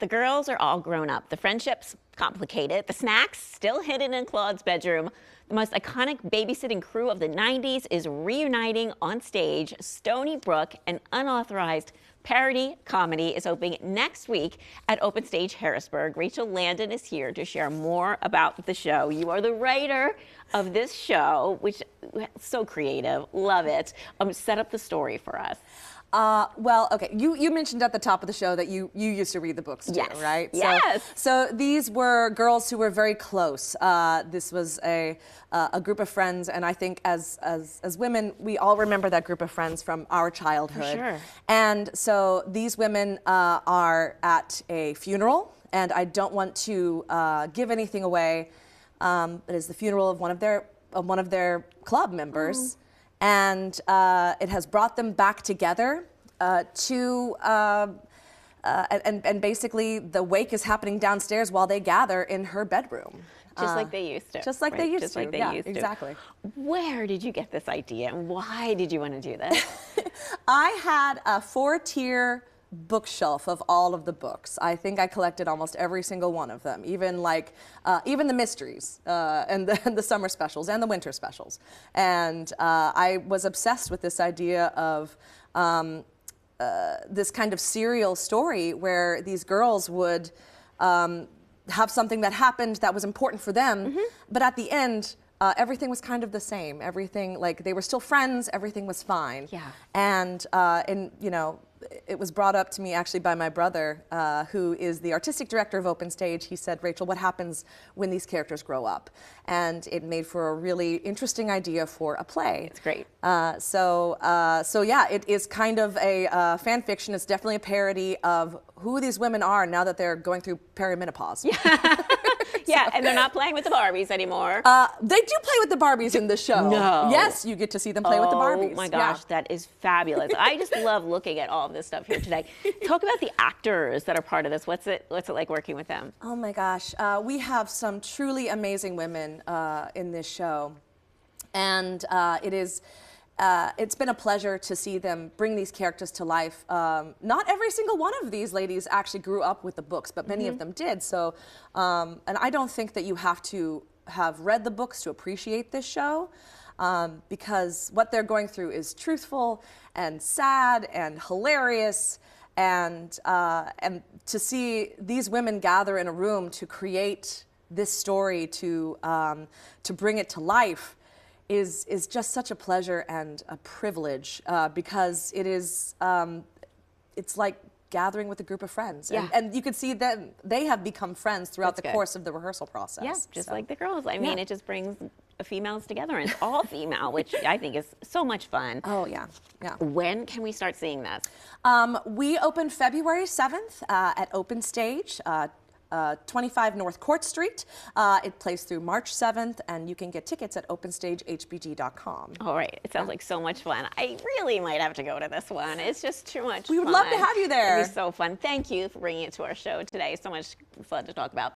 The girls are all grown up. The friendships complicated. The snacks still hidden in Claude's bedroom. The most iconic babysitting crew of the 90s is reuniting on stage. Stoney Brook, an unauthorized parody comedy, is opening next week at Open Stage Harrisburg. Rachel Landon is here to share more about the show. You are the writer of this show, which is so creative. Love it. Set up the story for us. Well, okay, you mentioned at the top of the show that you used to read the books too, yes. right? Yes. So these were girls who were very close. This was a group of friends, and I think as women, we all remember that group of friends from our childhood. For sure. And so these women are at a funeral, and I don't want to give anything away. It is the funeral of one of their club members. And it has brought them back together and basically the wake is happening downstairs while they gather in her bedroom. Just like they used to. Just like right? they used just to. Like they yeah, used to. Exactly. Where did you get this idea, and why did you want to do this? I had a 4-tier bookshelf of all of the books. I think I collected almost every single one of them, even the mysteries and the summer specials and the winter specials. And I was obsessed with this idea of this kind of serial story where these girls would have something that happened that was important for them, but at the end, everything was kind of the same. Everything, like, they were still friends, everything was fine. Yeah. And you know, it was brought up to me actually by my brother, who is the artistic director of Open Stage. He said, Rachel, what happens when these characters grow up? And it made for a really interesting idea for a play. It's great. So yeah, it is kind of a fan fiction. It's definitely a parody of who these women are now that they're going through perimenopause. Yeah. Yeah, and they're not playing with the Barbies anymore. They do play with the Barbies in the show. No. Yes, you get to see them play with the Barbies. Oh my gosh, that is fabulous. I just love looking at all of this stuff here today. Talk about the actors that are part of this. What's it like working with them? Oh my gosh, we have some truly amazing women in this show, and it's been a pleasure to see them bring these characters to life. Not every single one of these ladies actually grew up with the books, but many of them did. So, and I don't think that you have to have read the books to appreciate this show, because what they're going through is truthful and sad and hilarious. And to see these women gather in a room to create this story, to bring it to life, is just such a pleasure and a privilege, because it is it's like gathering with a group of friends. Yeah. And you can see that they have become friends throughout That's the good. course of the rehearsal process. Yeah, just So. like the girls. I mean, it just brings females together, and it's all female, which I think is so much fun. Oh yeah, yeah. When can we start seeing this? We open February 7th at Open Stage. 25 North Court Street. It plays through March 7th, and you can get tickets at openstagehbg.com. All right. It sounds like so much fun. I really might have to go to this one. It's just too much fun. We would love to have you there. It'd be so fun. Thank you for bringing it to our show today. So much fun to talk about.